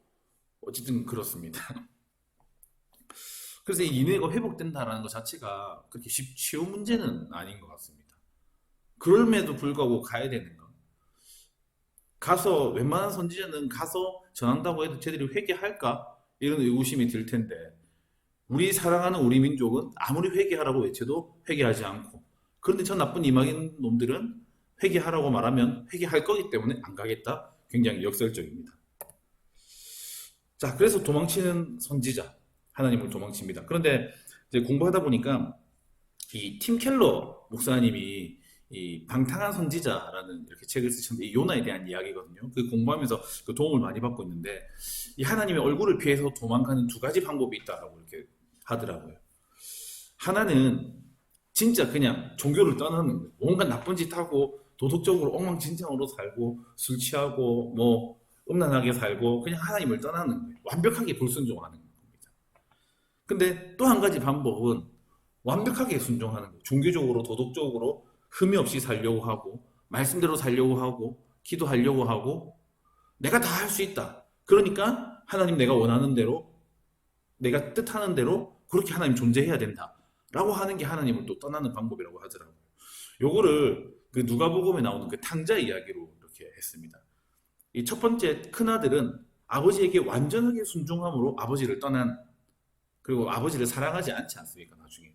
어쨌든 그렇습니다. 그래서 이 니느웨가 회복된다라는 것 자체가 그렇게 쉬운 문제는 아닌 것 같습니다. 그럼에도 불구하고 가야 되는 거. 가서 웬만한 선지자는 가서 전한다고 해도 쟤들이 회개할까? 이런 의구심이 들 텐데 우리 사랑하는 우리 민족은 아무리 회개하라고 외쳐도 회개하지 않고, 그런데 저 나쁜 이방인 놈들은 회개하라고 말하면 회개할 거기 때문에 안 가겠다. 굉장히 역설적입니다. 자, 그래서 도망치는 선지자, 하나님을 도망칩니다. 그런데 이제 공부하다 보니까 이 팀 켈러 목사님이 이 방탕한 선지자라는 이렇게 책을 쓰셨는데 이 요나에 대한 이야기거든요. 그 공부하면서 그 도움을 많이 받고 있는데 이 하나님의 얼굴을 피해서 도망가는 두 가지 방법이 있다라고 이렇게 하더라고요. 하나는 진짜 그냥 종교를 떠나는 거예요. 온갖 나쁜 짓 하고 도덕적으로 엉망진창으로 살고 술 취하고 뭐 음란하게 살고 그냥 하나님을 떠나는 거예요. 완벽하게 불순종하는 겁니다. 근데 또 한 가지 방법은 완벽하게 순종하는 거예요. 종교적으로 도덕적으로 흠이 없이 살려고 하고 말씀대로 살려고 하고 기도하려고 하고 내가 다 할 수 있다. 그러니까 하나님 내가 원하는 대로 내가 뜻하는 대로 그렇게 하나님 존재해야 된다. 라고 하는 게 하나님을 또 떠나는 방법이라고 하더라고요. 요거를 그 누가복음에 나오는 그 탕자 이야기로 이렇게 했습니다. 이 첫 번째 큰아들은 아버지에게 완전하게 순종함으로 아버지를 떠난, 그리고 아버지를 사랑하지 않지 않습니까 나중에.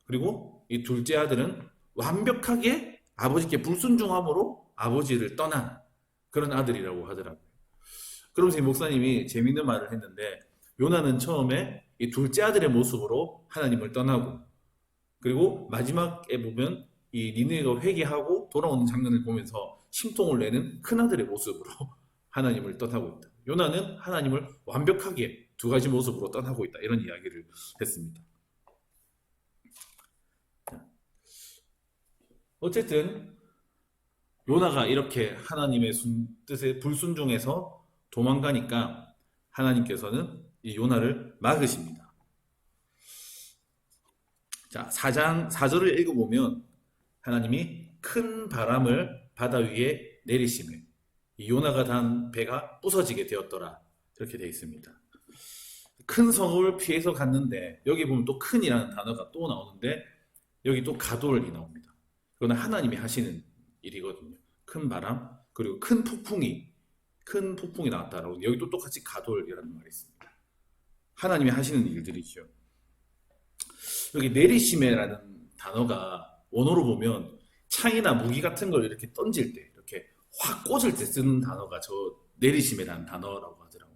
그리고 이 둘째 아들은 완벽하게 아버지께 불순종함으로 아버지를 떠난 그런 아들이라고 하더라고요. 그러면서 이 목사님이 재밌는 말을 했는데 요나는 처음에 이 둘째 아들의 모습으로 하나님을 떠나고, 그리고 마지막에 보면 이 니느웨가 회개하고 돌아오는 장면을 보면서 심통을 내는 큰아들의 모습으로 하나님을 떠나고 있다. 요나는 하나님을 완벽하게 두 가지 모습으로 떠나고 있다. 이런 이야기를 했습니다. 어쨌든 요나가 이렇게 하나님의 뜻에 불순종해서 도망가니까 하나님께서는 이 요나를 막으십니다. 자, 4절을 읽어보면 하나님이 큰 바람을 바다 위에 내리시며 이 요나가 단 배가 부서지게 되었더라. 이렇게 되어 있습니다. 큰 성을 피해서 갔는데 여기 보면 또 큰이라는 단어가 또 나오는데 여기 또 가돌이 나옵니다. 이거는 하나님이 하시는 일이거든요. 큰 바람 그리고 큰 폭풍이 나왔다라고. 여기 또 똑같이 가돌이라는 말이 있습니다. 하나님이 하시는 일들이죠. 여기 내리시메라는 단어가 원어로 보면 창이나 무기 같은 걸 이렇게 던질 때 이렇게 확 꽂을 때 쓰는 단어가 저 내리시메라는 단어라고 하더라고요.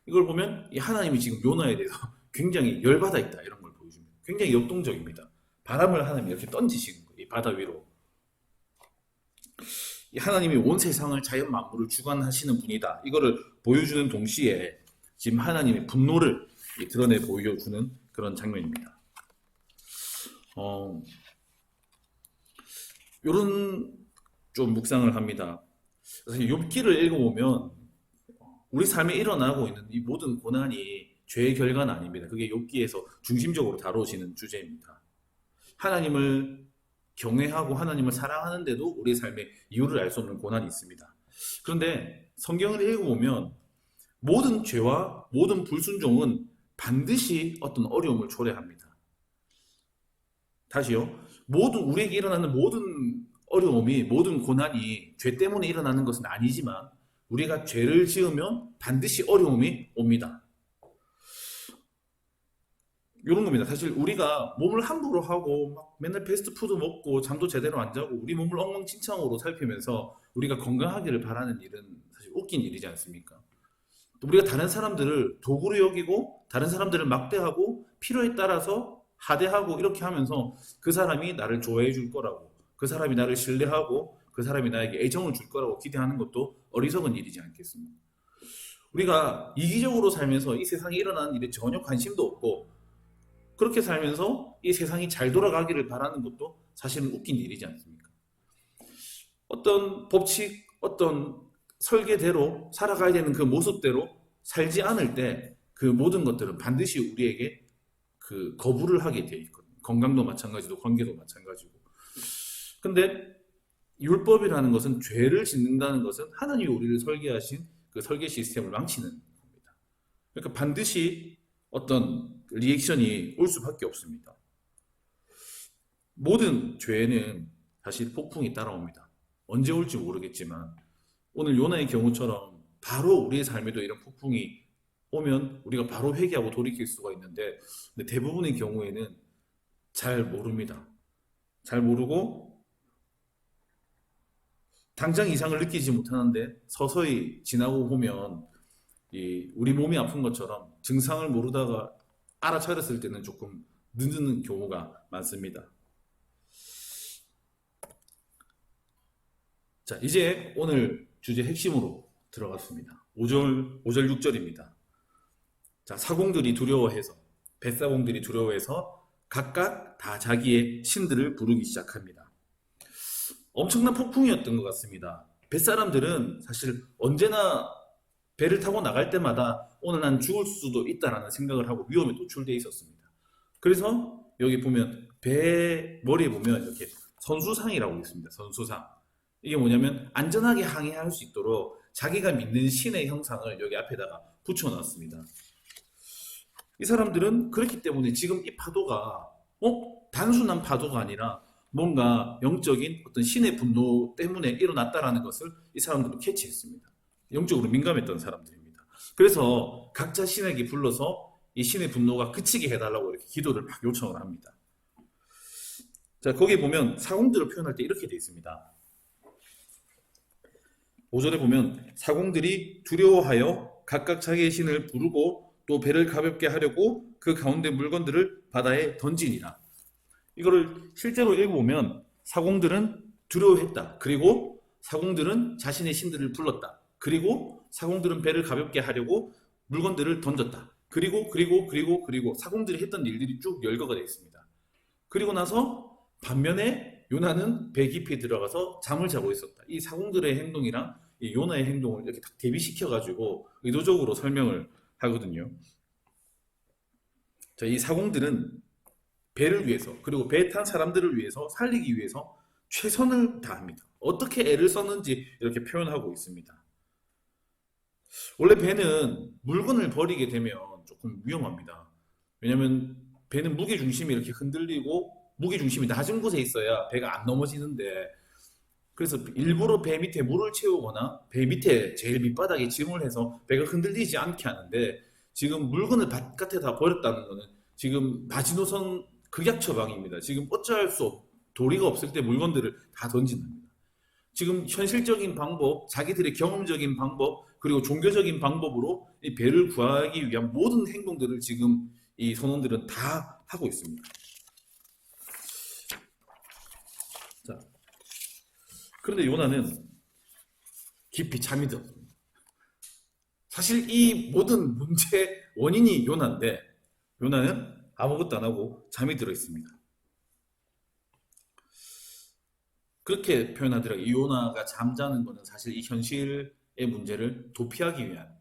이걸 보면 이 하나님이 지금 요나에 대해서 굉장히 열받아 있다 이런 걸 보여줍니다. 굉장히 역동적입니다. 바람을 하나님이 이렇게 던지시는 거예요. 이 바다 위로. 하나님이 온 세상을 자연 만물을 주관하시는 분이다. 이거를 보여주는 동시에 지금 하나님의 분노를 드러내 보여주는 그런 장면입니다. 요런 좀 묵상을 합니다. 사실 욥기를 읽어보면 우리 삶에 일어나고 있는 이 모든 고난이 죄의 결과는 아닙니다. 그게 욥기에서 중심적으로 다뤄지는 주제입니다. 하나님을 경외하고 하나님을 사랑하는데도 우리 삶의 이유를 알 수 없는 고난이 있습니다. 그런데 성경을 읽어보면 모든 죄와 모든 불순종은 반드시 어떤 어려움을 초래합니다. 다시요. 우리에게 일어나는 모든 어려움이, 모든 고난이 죄 때문에 일어나는 것은 아니지만 우리가 죄를 지으면 반드시 어려움이 옵니다. 이런 겁니다. 사실 우리가 몸을 함부로 하고 막 맨날 패스트푸드 먹고 잠도 제대로 안 자고 우리 몸을 엉망진창으로 살피면서 우리가 건강하기를 바라는 일은 사실 웃긴 일이지 않습니까? 또 우리가 다른 사람들을 도구로 여기고 다른 사람들을 막대하고 필요에 따라서 하대하고 이렇게 하면서 그 사람이 나를 좋아해 줄 거라고, 그 사람이 나를 신뢰하고 그 사람이 나에게 애정을 줄 거라고 기대하는 것도 어리석은 일이지 않겠습니까? 우리가 이기적으로 살면서 이 세상에 일어나는 일에 전혀 관심도 없고 그렇게 살면서 이 세상이 잘 돌아가기를 바라는 것도 사실은 웃긴 일이지 않습니까? 어떤 법칙, 어떤 설계대로 살아가야 되는 그 모습대로 살지 않을 때 그 모든 것들은 반드시 우리에게 그 거부를 하게 돼 있거든요. 건강도 마찬가지고 관계도 마찬가지고. 근데 율법이라는 것은 죄를 짓는다는 것은 하나님이 우리를 설계하신 그 설계 시스템을 망치는 겁니다. 그러니까 반드시 어떤 리액션이 올 수밖에 없습니다. 모든 죄에는 사실 폭풍이 따라옵니다. 언제 올지 모르겠지만 오늘 요나의 경우처럼 바로 우리의 삶에도 이런 폭풍이 오면 우리가 바로 회개하고 돌이킬 수가 있는데 근데 대부분의 경우에는 잘 모릅니다. 잘 모르고 당장 이상을 느끼지 못하는데 서서히 지나고 보면 우리 몸이 아픈 것처럼 증상을 모르다가 알아차렸을 때는 조금 늦는 경우가 많습니다. 자, 이제 오늘 주제 핵심으로 들어갔습니다. 5절 6절입니다. 자, 사공들이 두려워해서, 뱃사공들이 두려워해서 각각 다 자기의 신들을 부르기 시작합니다. 엄청난 폭풍이었던 것 같습니다. 뱃사람들은 사실 언제나 배를 타고 나갈 때마다 오늘 난 죽을 수도 있다라는 생각을 하고 위험에 노출되어 있었습니다. 그래서 여기 보면 배 머리에 보면 이렇게 선수상이라고 있습니다. 선수상. 이게 뭐냐면 안전하게 항해할 수 있도록 자기가 믿는 신의 형상을 여기 앞에다가 붙여놨습니다. 이 사람들은 그렇기 때문에 지금 이 파도가 단순한 파도가 아니라 뭔가 영적인 어떤 신의 분노 때문에 일어났다라는 것을 이 사람들은 캐치했습니다. 영적으로 민감했던 사람들입니다. 그래서 각자 신에게 불러서 이 신의 분노가 그치게 해달라고 이렇게 기도를 막 요청을 합니다. 자, 거기에 보면 사공들을 표현할 때 이렇게 되어 있습니다. 5절에 보면 사공들이 두려워하여 각각 자기의 신을 부르고 또 배를 가볍게 하려고 그 가운데 물건들을 바다에 던지니라. 이거를 실제로 읽어보면 사공들은 두려워했다. 그리고 사공들은 자신의 신들을 불렀다. 그리고 사공들은 배를 가볍게 하려고 물건들을 던졌다. 그리고 사공들이 했던 일들이 쭉 열거가 되어 있습니다. 그리고 나서 반면에 요나는 배 깊이 들어가서 잠을 자고 있었다. 이 사공들의 행동이랑 이 요나의 행동을 이렇게 딱 대비시켜가지고 의도적으로 설명을 하거든요. 자, 이 사공들은 배를 위해서 그리고 배에 탄 사람들을 위해서 살리기 위해서 최선을 다합니다. 어떻게 애를 썼는지 이렇게 표현하고 있습니다. 원래 배는 물건을 버리게 되면 조금 위험합니다. 왜냐하면 배는 무게중심이 이렇게 흔들리고 무게중심이 낮은 곳에 있어야 배가 안 넘어지는데 그래서 일부러 배 밑에 물을 채우거나 배 밑에 제일 밑바닥에 짐을 해서 배가 흔들리지 않게 하는데 지금 물건을 바깥에다 버렸다는 것은 지금 마지노선 극약 처방입니다. 지금 어찌할 수 없, 도리가 없을 때 물건들을 다 던진답니다. 지금 현실적인 방법, 자기들의 경험적인 방법, 그리고 종교적인 방법으로 이 배를 구하기 위한 모든 행동들을 지금 이 선원들은 다 하고 있습니다. 자, 그런데 요나는 깊이 잠이 들었습니다. 사실 이 모든 문제의 원인이 요나인데 요나는 아무것도 안 하고 잠이 들어 있습니다. 그렇게 표현하더라고요. 이 요나가 잠자는 것은 사실 이 현실의 문제를 도피하기 위한,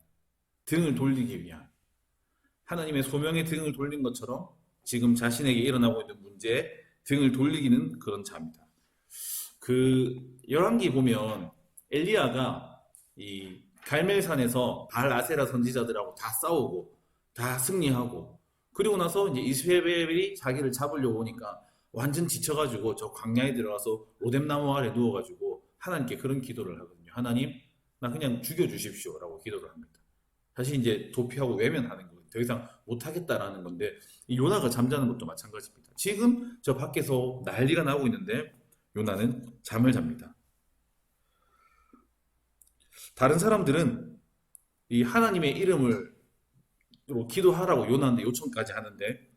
등을 돌리기 위한, 하나님의 소명에 등을 돌린 것처럼 지금 자신에게 일어나고 있는 문제에 등을 돌리기는 그런 잠이다. 그 열왕기 보면 엘리야가 이 갈멜산에서 바알 아세라 선지자들하고 다 싸우고 다 승리하고 그리고 나서 이제 이스라엘이 자기를 잡으려고 오니까 완전 지쳐가지고 저 광야에 들어가서 로뎀나무 아래 누워가지고 하나님께 그런 기도를 하거든요. 하나님, 나 그냥 죽여주십시오라고 기도를 합니다. 사실 이제 도피하고 외면하는 거예요. 더 이상 못하겠다라는 건데 이 요나가 잠자는 것도 마찬가지입니다. 지금 저 밖에서 난리가 나고 있는데 요나는 잠을 잡니다. 다른 사람들은 이 하나님의 이름을 기도하라고 요나한테 요청까지 하는데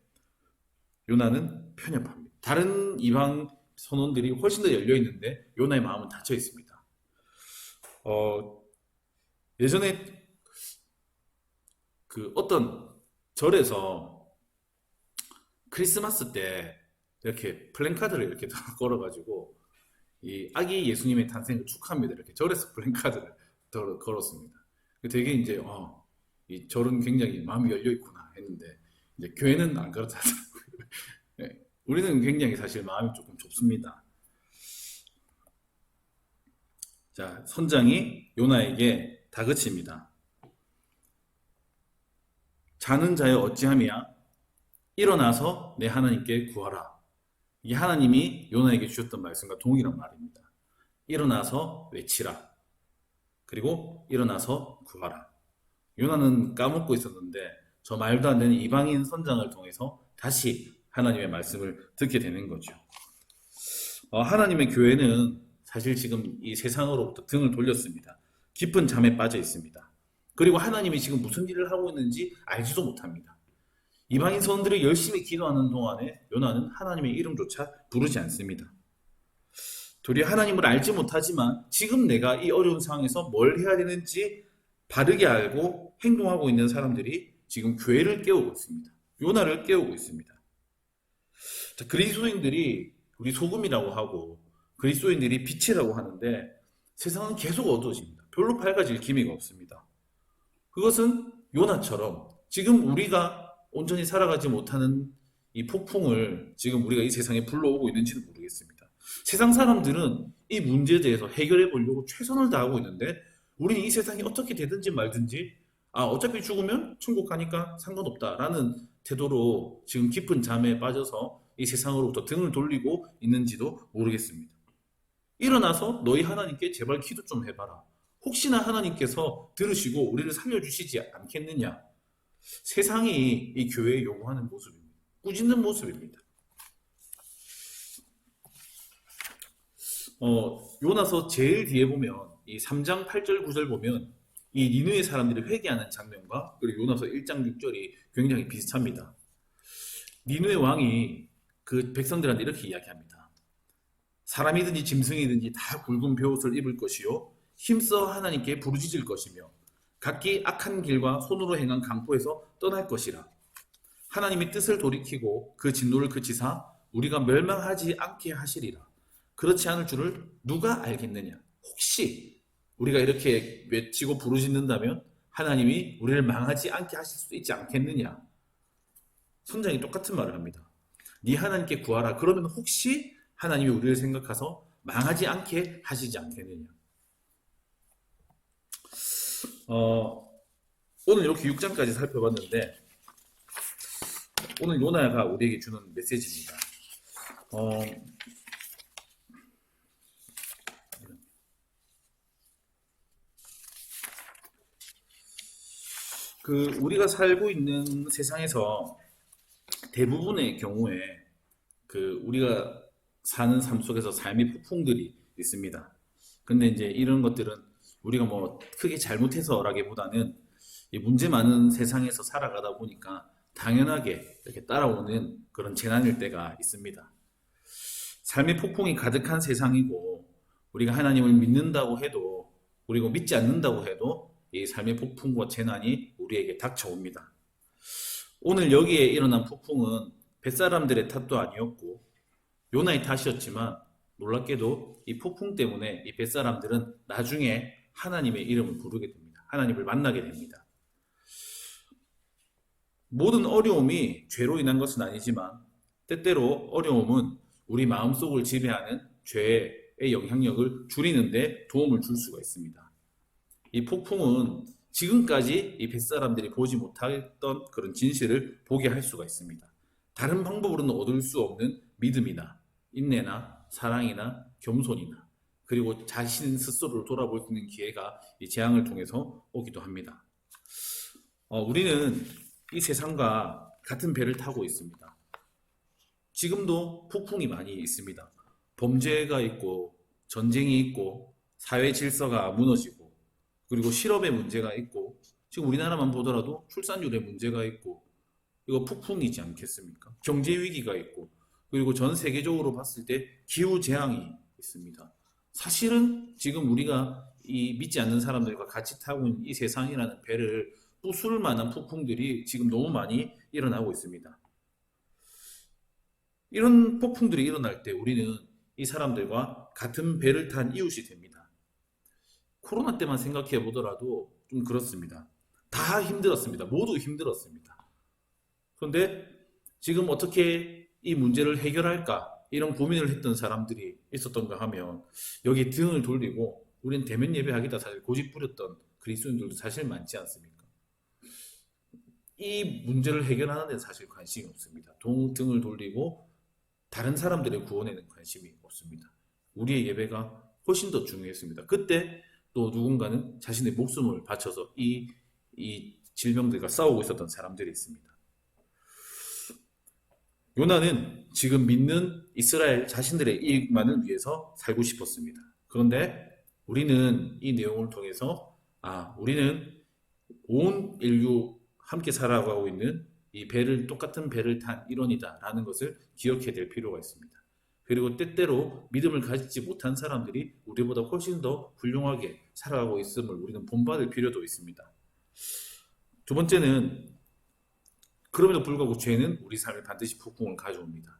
요나는 편협합니다. 다른 이방 선원들이 훨씬 더 열려 있는데 요나의 마음은 닫혀 있습니다. 예전에 그 어떤 절에서 크리스마스 때 이렇게 플랜카드를 이렇게 다 걸어가지고 이 아기 예수님의 탄생을 축하합니다. 이렇게 절에서 플랜카드를 걸었습니다. 되게 이제 이 절은 굉장히 마음이 열려 있구나 했는데 이제 교회는 안 그렇다 하더라고요. 네, 우리는 굉장히 사실 마음이 조금 좁습니다. 자, 선장이 요나에게 다그칩니다. 자는 자여 어찌함이야? 일어나서 내 하나님께 구하라. 이게 하나님이 요나에게 주셨던 말씀과 동일한 말입니다. 일어나서 외치라. 그리고 일어나서 구하라. 요나는 까먹고 있었는데 저 말도 안 되는 이방인 선장을 통해서 다시 하나님의 말씀을 듣게 되는 거죠. 하나님의 교회는 사실 지금 이 세상으로부터 등을 돌렸습니다. 깊은 잠에 빠져 있습니다. 그리고 하나님이 지금 무슨 일을 하고 있는지 알지도 못합니다. 이방인 선원들이 열심히 기도하는 동안에 요나는 하나님의 이름조차 부르지 않습니다. 도리어 하나님을 알지 못하지만 지금 내가 이 어려운 상황에서 뭘 해야 되는지 바르게 알고 행동하고 있는 사람들이 지금 교회를 깨우고 있습니다. 요나를 깨우고 있습니다. 자, 그리스도인들이 우리 소금이라고 하고 그리스도인들이 빛이라고 하는데 세상은 계속 어두워집니다. 별로 밝아질 기미가 없습니다. 그것은 요나처럼 지금 우리가 온전히 살아가지 못하는 이 폭풍을 지금 우리가 이 세상에 불러오고 있는지는 모르겠습니다. 세상 사람들은 이 문제에 대해서 해결해 보려고 최선을 다하고 있는데 우리는 이 세상이 어떻게 되든지 말든지 어차피 죽으면 천국 가니까 상관없다라는 태도로 지금 깊은 잠에 빠져서 이 세상으로부터 등을 돌리고 있는지도 모르겠습니다. 일어나서 너희 하나님께 제발 기도 좀 해봐라. 혹시나 하나님께서 들으시고 우리를 살려주시지 않겠느냐. 세상이 이 교회에 요구하는 모습입니다. 꾸짖는 모습입니다. 요나서 제일 뒤에 보면 이 3장 8절 9절 보면 이 니느웨 사람들이 회개하는 장면과 그리고 요나서 1장 6절이 굉장히 비슷합니다. 니느웨 왕이 그 백성들한테 이렇게 이야기합니다. 사람이든지 짐승이든지 다 굵은 베옷을 입을 것이요 힘써 하나님께 부르짖을 것이며 각기 악한 길과 손으로 행한 강포에서 떠날 것이라. 하나님이 뜻을 돌이키고 그 진노를 그치사 우리가 멸망하지 않게 하시리라. 그렇지 않을 줄을 누가 알겠느냐. 혹시 우리가 이렇게 외치고 부르짖는다면 하나님이 우리를 망하지 않게 하실 수도 있지 않겠느냐. 선장이 똑같은 말을 합니다. 네 하나님께 구하라. 그러면 혹시 하나님이 우리를 생각해서 망하지 않게 하시지 않겠느냐. 오늘 이렇게 6장까지 살펴봤는데 오늘 요나가 우리에게 주는 메시지입니다. 우리가 살고 있는 세상에서 대부분의 경우에 우리가 사는 삶 속에서 삶의 폭풍들이 있습니다. 근데 이제 이런 것들은 우리가 뭐 크게 잘못해서라기보다는 문제 많은 세상에서 살아가다 보니까 당연하게 이렇게 따라오는 그런 재난일 때가 있습니다. 삶의 폭풍이 가득한 세상이고 우리가 하나님을 믿는다고 해도 그리고 믿지 않는다고 해도 이 삶의 폭풍과 재난이 우리에게 닥쳐옵니다. 오늘 여기에 일어난 폭풍은 뱃사람들의 탓도 아니었고 요나의 탓이었지만 놀랍게도 이 폭풍 때문에 이 뱃사람들은 나중에 하나님의 이름을 부르게 됩니다. 하나님을 만나게 됩니다. 모든 어려움이 죄로 인한 것은 아니지만 때때로 어려움은 우리 마음속을 지배하는 죄의 영향력을 줄이는데 도움을 줄 수가 있습니다. 이 폭풍은 지금까지 이 뱃사람들이 보지 못했던 그런 진실을 보게 할 수가 있습니다. 다른 방법으로는 얻을 수 없는 믿음이나 인내나 사랑이나 겸손이나 그리고 자신 스스로를 돌아볼 수 있는 기회가 이 재앙을 통해서 오기도 합니다. 우리는 이 세상과 같은 배를 타고 있습니다. 지금도 폭풍이 많이 있습니다. 범죄가 있고 전쟁이 있고 사회 질서가 무너지고 그리고 실업의 문제가 있고 지금 우리나라만 보더라도 출산율의 문제가 있고 이거 폭풍이지 않겠습니까? 경제 위기가 있고 그리고 전 세계적으로 봤을 때 기후 재앙이 있습니다. 사실은 지금 우리가 이 믿지 않는 사람들과 같이 타고 있는 이 세상이라는 배를 부술 만한 폭풍들이 지금 너무 많이 일어나고 있습니다. 이런 폭풍들이 일어날 때 우리는 이 사람들과 같은 배를 탄 이웃이 됩니다. 코로나 때만 생각해 보더라도 좀 그렇습니다. 다 힘들었습니다. 모두 힘들었습니다. 그런데 지금 어떻게 이 문제를 해결할까? 이런 고민을 했던 사람들이 있었던가 하면 여기 등을 돌리고 우리는 대면 예배하겠다 사실 고집 부렸던 그리스도인들도 사실 많지 않습니까? 이 문제를 해결하는 데는 사실 관심이 없습니다. 등을 돌리고 다른 사람들의 구원에는 관심이 없습니다. 우리의 예배가 훨씬 더 중요했습니다. 그때 또 누군가는 자신의 목숨을 바쳐서 이 질병들과 싸우고 있었던 사람들이 있습니다. 요나는 지금 믿는 이스라엘 자신들의 이익만을 위해서 살고 싶었습니다. 그런데 우리는 이 내용을 통해서 우리는 온 인류 함께 살아가고 있는 이 똑같은 배를 탄 일원이다라는 것을 기억해야 될 필요가 있습니다. 그리고 때때로 믿음을 가지지 못한 사람들이 우리보다 훨씬 더 훌륭하게 살아가고 있음을 우리는 본받을 필요도 있습니다. 두 번째는 그럼에도 불구하고 죄는 우리 삶에 반드시 폭풍을 가져옵니다.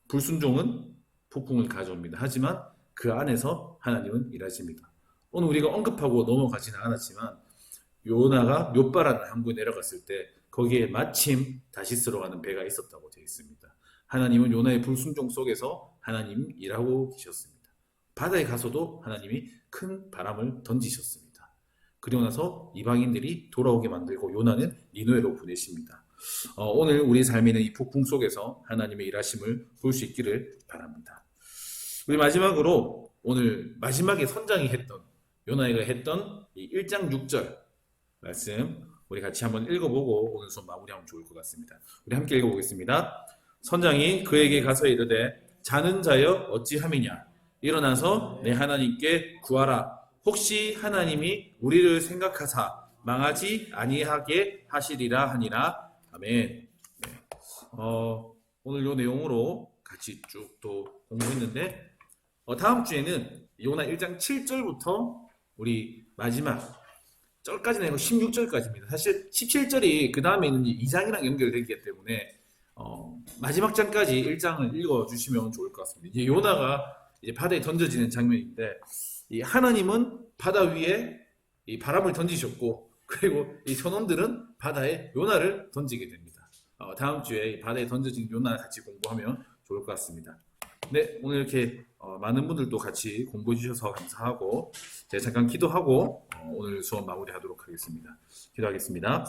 불순종은 폭풍을 가져옵니다. 하지만 그 안에서 하나님은 일하십니다. 오늘 우리가 언급하고 넘어가지는 않았지만 요나가 욥바라는 항구에 내려갔을 때 거기에 마침 다시스로 가는 배가 있었다고 되어 있습니다. 하나님은 요나의 불순종 속에서 하나님 일하고 계셨습니다. 바다에 가서도 하나님이 큰 바람을 던지셨습니다. 그리고 나서 이방인들이 돌아오게 만들고 요나는 니느웨로 보내십니다. 오늘 우리 삶에는 이 폭풍 속에서 하나님의 일하심을 볼 수 있기를 바랍니다. 우리 마지막으로 오늘 마지막에 선장이 했던 요나이가 했던 이 1장 6절 말씀 우리 같이 한번 읽어보고 오늘 수업 마무리하면 좋을 것 같습니다. 우리 함께 읽어보겠습니다. 선장이 그에게 가서 이르되 자는 자여 어찌함이냐 일어나서 내 하나님께 구하라. 혹시 하나님이 우리를 생각하사 망하지 아니하게 하시리라 하니라. 아멘. 네. 오늘 이 내용으로 같이 쭉 또 공부했는데 다음 주에는 요나 1장 7절부터 우리 마지막 절까지는 아니고 16절까지입니다. 사실 17절이 그 다음에 있는 2장이랑 연결되기 때문에 마지막 장까지 1장을 읽어주시면 좋을 것 같습니다. 이제 요나가 이제 바다에 던져지는 장면인데 이 하나님은 바다 위에 이 바람을 던지셨고 그리고 이 선원들은 바다에 요나를 던지게 됩니다. 다음 주에 바다에 던져진 요나 같이 공부하면 좋을 것 같습니다. 네, 오늘 이렇게 많은 분들도 같이 공부해 주셔서 감사하고 제가 잠깐 기도하고 오늘 수업 마무리하도록 하겠습니다. 기도하겠습니다.